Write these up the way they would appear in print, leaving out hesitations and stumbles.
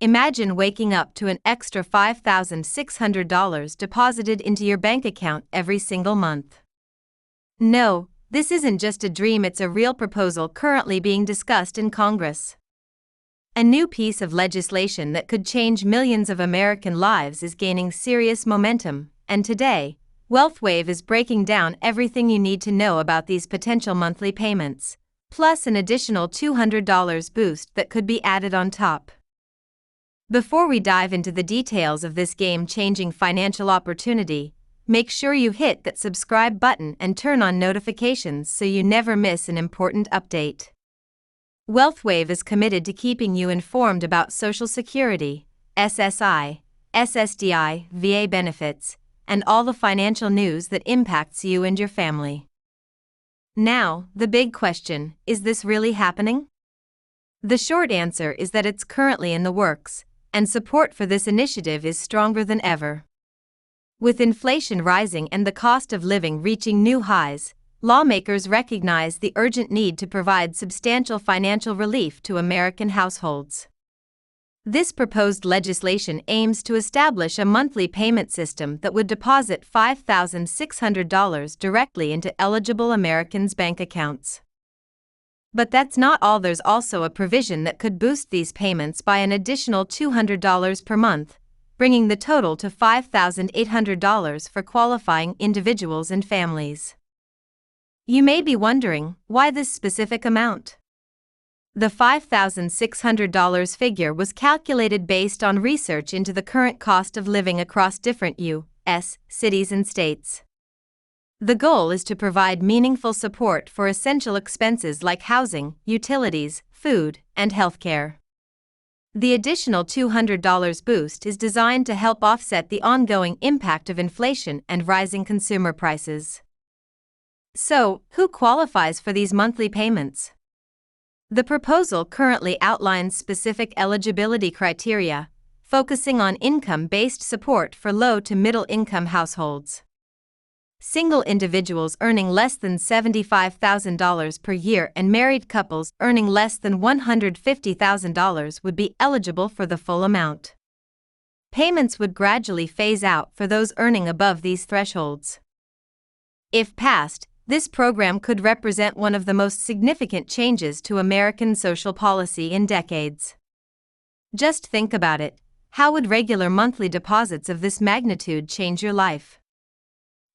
Imagine waking up to an extra $5,600 deposited into your bank account every single month. No, this isn't just a dream, it's a real proposal currently being discussed in Congress. A new piece of legislation that could change millions of American lives is gaining serious momentum, and today, WealthWave is breaking down everything you need to know about these potential monthly payments, plus an additional $200 boost that could be added on top. Before we dive into the details of this game-changing financial opportunity, make sure you hit that subscribe button and turn on notifications so you never miss an important update. WealthWave is committed to keeping you informed about Social Security, SSI, SSDI, VA benefits, and all the financial news that impacts you and your family. Now, the big question, is this really happening? The short answer is that it's currently in the works, and support for this initiative is stronger than ever. With inflation rising and the cost of living reaching new highs, lawmakers recognize the urgent need to provide substantial financial relief to American households. This proposed legislation aims to establish a monthly payment system that would deposit $5,600 directly into eligible Americans' bank accounts. But that's not all. There's also a provision that could boost these payments by an additional $200 per month, bringing the total to $5,800 for qualifying individuals and families. You may be wondering, why this specific amount? The $5,600 figure was calculated based on research into the current cost of living across different U.S. cities and states. The goal is to provide meaningful support for essential expenses like housing, utilities, food, and healthcare. The additional $200 boost is designed to help offset the ongoing impact of inflation and rising consumer prices. So, who qualifies for these monthly payments? The proposal currently outlines specific eligibility criteria, focusing on income-based support for low to middle-income households. Single individuals earning less than $75,000 per year and married couples earning less than $150,000 would be eligible for the full amount. Payments would gradually phase out for those earning above these thresholds. If passed, this program could represent one of the most significant changes to American social policy in decades. Just think about it. How would regular monthly deposits of this magnitude change your life?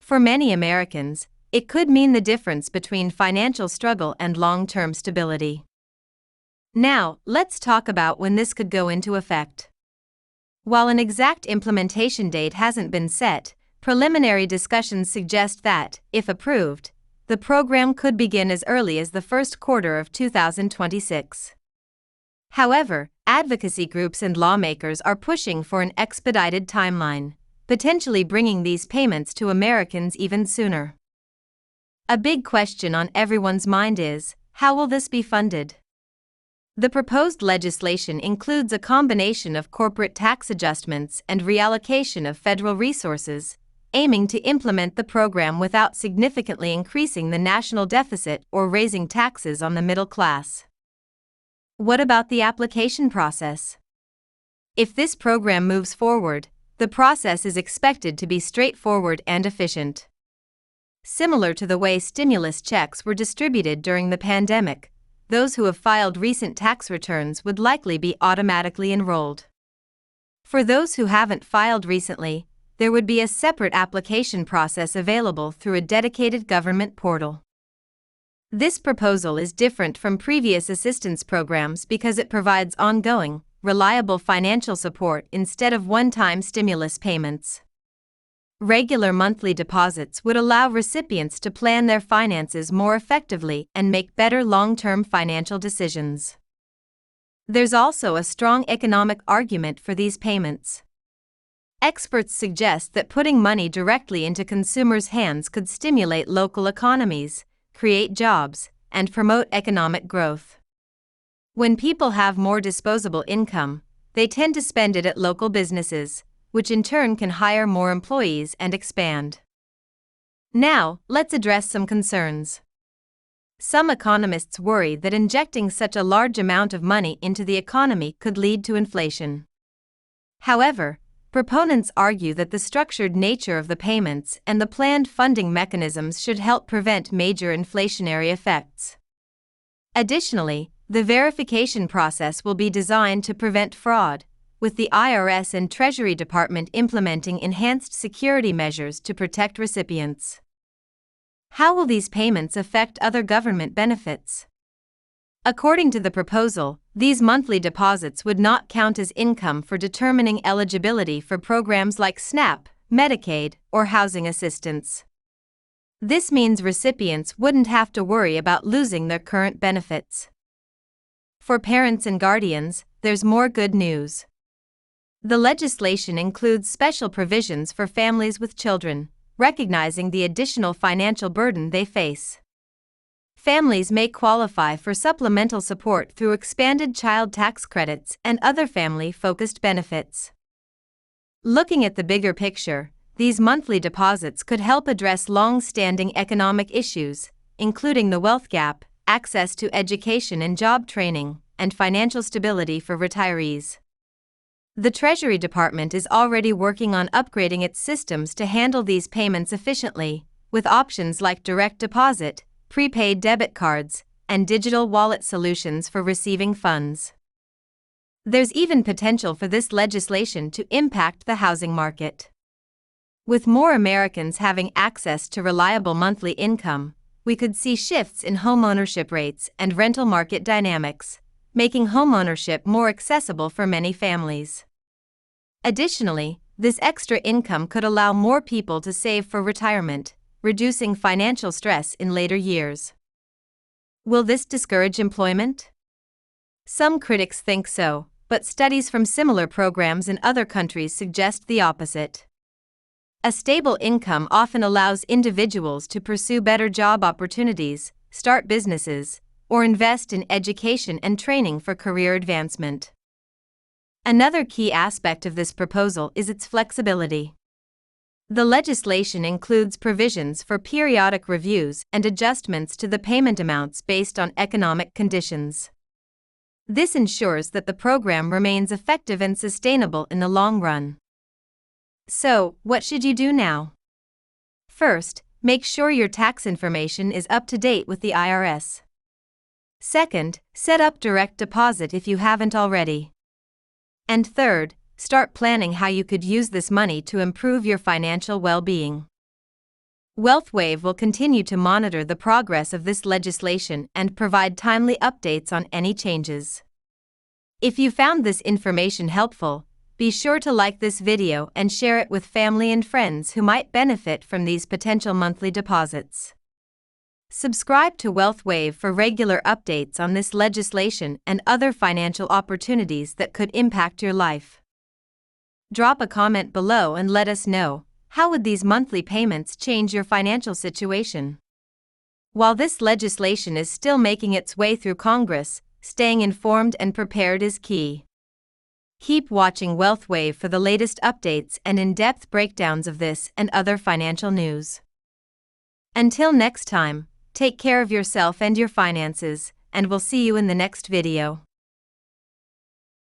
For many Americans, it could mean the difference between financial struggle and long-term stability. Now, let's talk about when this could go into effect. While an exact implementation date hasn't been set, preliminary discussions suggest that, if approved, the program could begin as early as the first quarter of 2026. However, advocacy groups and lawmakers are pushing for an expedited timeline, potentially bringing these payments to Americans even sooner. A big question on everyone's mind is, how will this be funded? The proposed legislation includes a combination of corporate tax adjustments and reallocation of federal resources, aiming to implement the program without significantly increasing the national deficit or raising taxes on the middle class. What about the application process? If this program moves forward, the process is expected to be straightforward and efficient. Similar to the way stimulus checks were distributed during the pandemic, those who have filed recent tax returns would likely be automatically enrolled. For those who haven't filed recently, there would be a separate application process available through a dedicated government portal. This proposal is different from previous assistance programs because it provides ongoing, reliable financial support instead of one-time stimulus payments. Regular monthly deposits would allow recipients to plan their finances more effectively and make better long-term financial decisions. There's also a strong economic argument for these payments. Experts suggest that putting money directly into consumers' hands could stimulate local economies, create jobs, and promote economic growth. When people have more disposable income, they tend to spend it at local businesses, which in turn can hire more employees and expand. Now, let's address some concerns. Some economists worry that injecting such a large amount of money into the economy could lead to inflation. However, proponents argue that the structured nature of the payments and the planned funding mechanisms should help prevent major inflationary effects. Additionally, the verification process will be designed to prevent fraud, with the IRS and Treasury Department implementing enhanced security measures to protect recipients. How will these payments affect other government benefits? According to the proposal, these monthly deposits would not count as income for determining eligibility for programs like SNAP, Medicaid, or housing assistance. This means recipients wouldn't have to worry about losing their current benefits. For parents and guardians, there's more good news. The legislation includes special provisions for families with children, recognizing the additional financial burden they face. Families may qualify for supplemental support through expanded child tax credits and other family-focused benefits. Looking at the bigger picture, these monthly deposits could help address long-standing economic issues, including the wealth gap, access to education and job training, and financial stability for retirees. The Treasury Department is already working on upgrading its systems to handle these payments efficiently, with options like direct deposit, prepaid debit cards, and digital wallet solutions for receiving funds. There's even potential for this legislation to impact the housing market. With more Americans having access to reliable monthly income, we could see shifts in homeownership rates and rental market dynamics, making homeownership more accessible for many families. Additionally, this extra income could allow more people to save for retirement, reducing financial stress in later years. Will this discourage employment? Some critics think so, but studies from similar programs in other countries suggest the opposite. A stable income often allows individuals to pursue better job opportunities, start businesses, or invest in education and training for career advancement. Another key aspect of this proposal is its flexibility. The legislation includes provisions for periodic reviews and adjustments to the payment amounts based on economic conditions. This ensures that the program remains effective and sustainable in the long run. So, what should you do now? First, make sure your tax information is up to date with the IRS. Second, set up direct deposit if you haven't already. And third, start planning how you could use this money to improve your financial well-being. WealthWave will continue to monitor the progress of this legislation and provide timely updates on any changes. If you found this information helpful, be sure to like this video and share it with family and friends who might benefit from these potential monthly deposits. Subscribe to WealthWave for regular updates on this legislation and other financial opportunities that could impact your life. Drop a comment below and let us know, how would these monthly payments change your financial situation? While this legislation is still making its way through Congress, staying informed and prepared is key. Keep watching WealthWave for the latest updates and in-depth breakdowns of this and other financial news. Until next time, take care of yourself and your finances, and we'll see you in the next video.